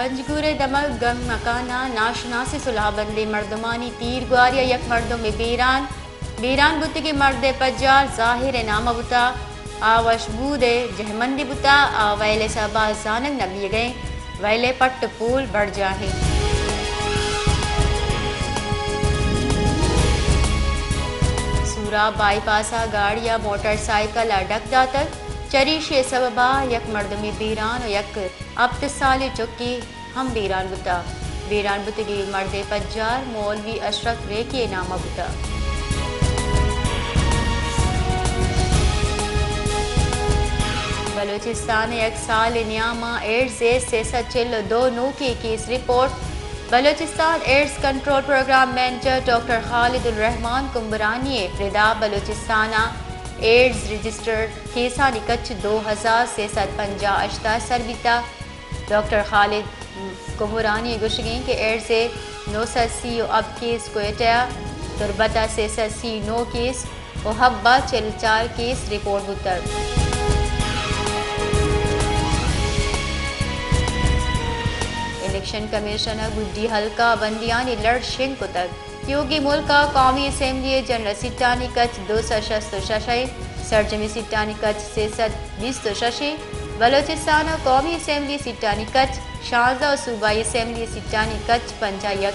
پنجگور دمک گنگ مکانہ ناشناسی صلح بند مردمانی تیر گواریا یک مردم بیران بوتی مرد پجار ظاہر نامہ بوتا آوش بود جہمندی بوتا ویلے سبا زانگ نبی گئے ویلے پٹ پول بڑھ جاہے سورا بائی پاسا گاڑیا موٹر سائیکل ڈک داتر چریش سببا یک مردمی بیران و یک ابت سالی چکی ہم بیران بتگی مرد پجار مولوی اشرف ریکی نامہ بتا بلوچستان یک سال نیامہ ایڈز 342 کی case report Balochistan AIDS control programme manager doctor Khalid ur-Rehman Kumbrani ردا بلوچستانہ ایڈز رجسٹر کیسانی کچ 2358 سربیتا ڈاکٹر خالد کمبرانی گشگیں کہ ایڈز 930 اب کیس کوئٹہ تربتہ 339 کیس و حبہ 44 کیس رپورٹ بتر الیکشن کمیشنر گڈی حلقہ بندیانی لڑ شنگ کو تک کیونکہ ملکہ قومی اسمبلی جنرل سیٹانی کچ 266 سرجمی سیٹانی کچ 326 بلوچستان قومی اسمبلی سیٹانی کچ 16 صوبائی اسمبلی سیٹانی کچ 51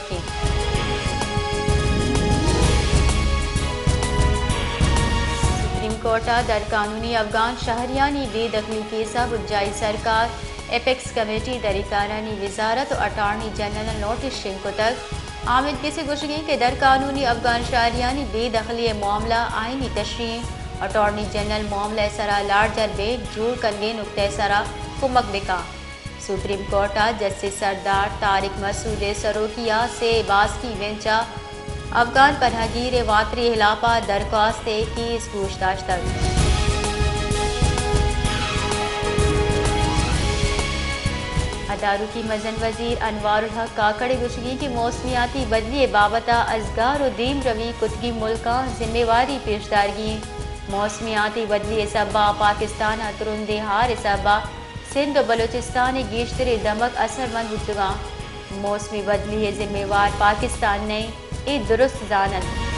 سپریم کورٹا در قانونی افغان شہریانی بے دخلی کیسا بجائی سرکار ایپیکس کمیٹی دریکارانی وزارت و اٹارنی جنرل نوٹس شنگ کو تک حامد کسی گشگیں کہ در قانونی افغان شہریانی بے دخلی معاملہ آئینی تشریح اٹارنی جنرل معاملہ سرا لارجر بیگ جوڑ کنگے نقطہ سرا کمک بکا سپریم کورٹا جسٹس سردار طارق مسعود سروکیا سے باز کی بینچا افغان پناہ گیر واتری ہلاپا درخواست کیس پوچھتاچھ تک ادارکی مزن وزیر انوار الحق کاکڑ گشگی کی موسمیاتی بدلی بابتا ازگار و دیم روی کتگی ملکاں ذمہ واری پیشدارگی موسمیاتی بدلی سبا پاکستان ترندے ہار سبا سندھ و بلوچستان گیشتر دمک اثر مند بتگاں موسمی بدلی ذمہ وار پاکستان نے ای درست زانت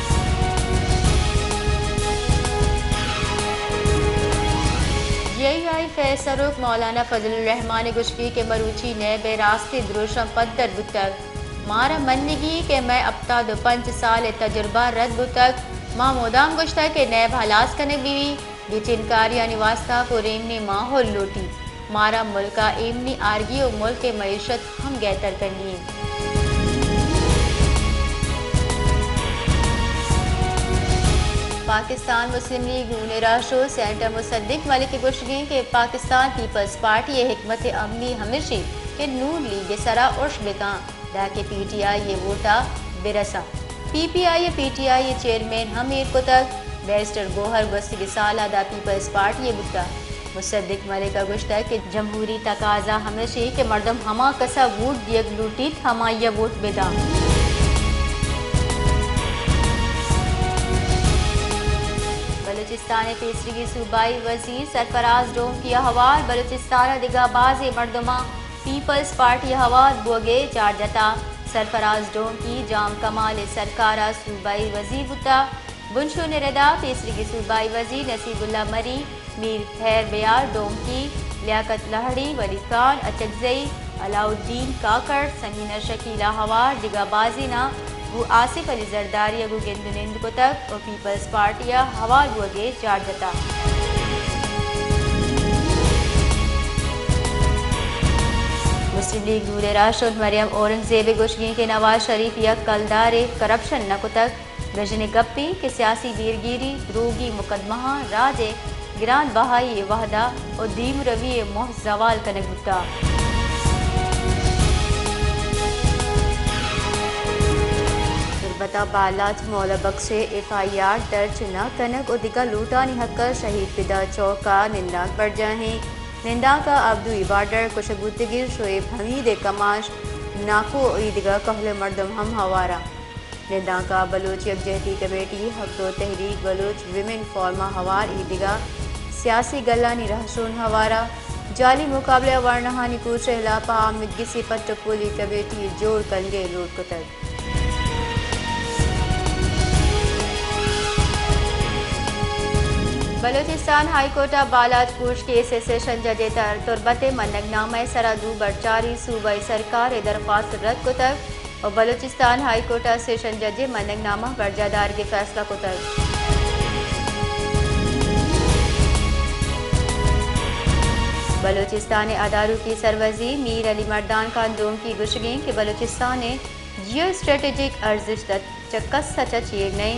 فیصروک مولانا فضل الرحمان گشکی کے مروچی نیب راستے دروشم پدر بتک مارا منگی کہ میں ابتا 5 سال تجربہ رد بتک ماں مودام گشتا کہ نیب حلاس کنے بیوی بیچنکاری واسطہ کو ریمنی ماحول لوٹی مارا ملکہ ایمنی آرگی و ملک معیشت ہم گہتر کرنی پاکستان مسلم لیگ نون راشو سینٹر مصدق ملک گشگیں کہ پاکستان پیپلز پارٹی حکمت عملی ہمیشی کہ نون لیگ سرا عرش بکاں داکہ پی ٹی آئی یہ ووٹا برسا P T I chairman Humair کو تک بیرسٹر گوہر گستگ سالہ دا پیپلز پارٹی بکا مصدق ملکہ گشتہ کہ جمہوری تقاضا ہمیشی کہ مردم ہما کسا ووٹ دیگ لوٹیت ہما یہ ووٹ بدا بلوچستان تیسری صوبائی وزیر سرفراز ڈوم کی حوال بلوچستان دگا باز مردمہ پیپلز پارٹی حوال بوگے چارجتا سرفراز ڈوم کی جام کمال سرکارہ صوبائی وزیر بتا بنشو نردا تیسری صوبائی وزیر نصیب اللہ مری میر خیر بیار ڈوم کی لیاقت لہڑی ولی خان اچکزئی علاؤ الدین کاکڑ سمینہ شکیلہ حوال دگا بازی نا وہ آصف علی زرداری اگو گندنند کو تک اور پیپلز پارٹیا حوال بوگے چارجتا مسلم لیگ نور راشد مریم اورنگزیب گشگیں کے نواز شریف یا کلدار کرپشن نکو تک رجن گپی کے سیاسی دیرگیری دروگی مقدمہ راج گران بہائی وحدہ اور دیم روی موہ زوال کنک بتا بتا بالات مولا بخش ایف آئی آر درج نہ کنک اور دیگا لوٹانی حق شہید پدا چوکا ننداک بڑھ جاہیں نندا کا عبدو بارڈر کشگوتگیر شعیب حمید کماش ناکو عیدگاہ کہل مردم ہم ہوارا نندا کا بلوچ یکجہتی کمیٹی حق و تحریک بلوچ ویمن فورما ہوار عیدگاہ سیاسی گلانی رہشون ہوارا جعلی مقابلہ ورنہانی کوچ ہلاپا آمد گسی پٹ پولی کمیٹی جوڑ کنگے لوٹ کتر بلوچستان ہائی کورٹ بالات کوش کیس سیشن جج تربت منگ نامہ سرادو برچاری صوبائی سرکار درخواست رد کتر اور بلوچستان ہائی کورٹ سیشن جج منگ نامہ برجادار کے فیصلہ کتر بلوچستان اداروں کی سروزی میر علی مردان خان دوم کی گشگیں کہ بلوچستان جیو اسٹریٹجک ارزش چکس سچ نئی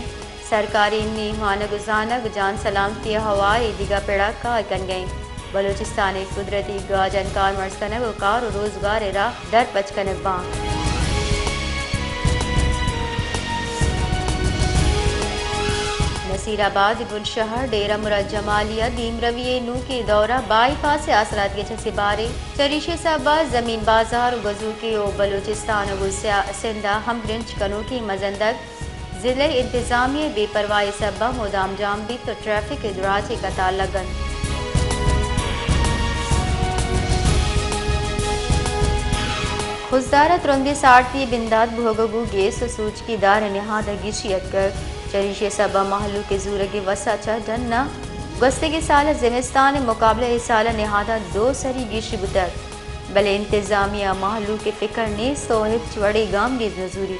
سرکاری نی مانگ زانگ جان سلامتی ہوائی دیگا پیڑا کا کن گئیں بلوچستان قدرتی گاجن کار مرسکنگ و کار و روزگار راہ در پچکنگ بان نصیر آباد بن شہر ڈیرہ مراد جمالیہ دیم رویے نو کے دورہ بائی پاس اثرات کے چھسے بارے چریشے صاحبہ زمین بازار گزو کے او بلوچستان و سندہ ہم برنچ کنو کی مزندگ ضلع انتظامیہ بے پرواہی سبب مدام جام بھی تو ٹریفک ادراج قطار لگن خزدارت رندی سارتی بنداد بھوگو گیس سوچ کی دار نہاد گیشیت کر چریشے سبا محلو کے زورگی وسا چا جنہ گستگی سال زمستان مقابلہ سال نہادہ دو سری گیشی بتر بلے انتظامیہ محلو کے فکر نے سوہب چوڑی گام گیز نزوری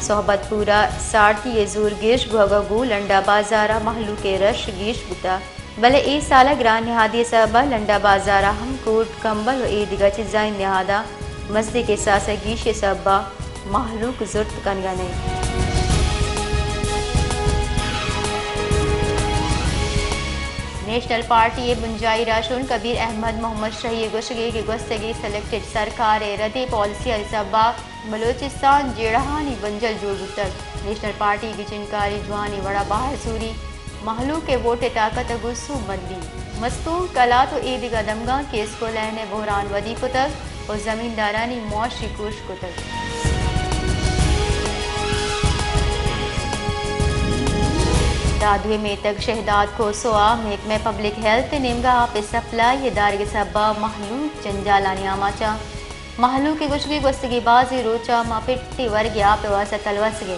صحبت پورا سارتی زور گیش بھوگو لنڈا بازارہ محلو کے رش گیش بتا بلے ای سالہ گران نہادی سبا لنڈا بازارہ ہم کوٹ کمبل و ایدگا چیزائن نہادہ مزدی کے ساسا گیش سبا محلوک زرت کنگانے نیشنل پارٹی بنجائی راشون کبیر احمد محمد شہی گشگی کی گستگی سلیکٹڈ سرکار ردی پالیسی سبا بلوچستان جیڑہانی بنجل جوڑ بتر نیشنل پارٹی کی چنکاری جوانی وڑا باہر سوری محلو کے ووٹ طاقت گسو مندی مستون کلات و ایدگا دمگاں کیس کو لہنے بحران ودی کتر اور زمیندارانی معاشی کوش کتر دادوے میں تک شہداد کو سوا محکمہ پبلک ہیلتھ نیمگا آپ سپلائی ادارے سبا محلو چنجالانی آماچا محلو کی گشگی گستگی بازی روچا ما پٹی ورگی آپ واسطہ تلوس گئے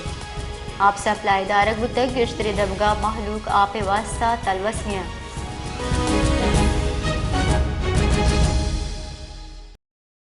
آپ سپلائی دارک بتک گشتری دمگا محلوک آپ واسطہ تلوس گیا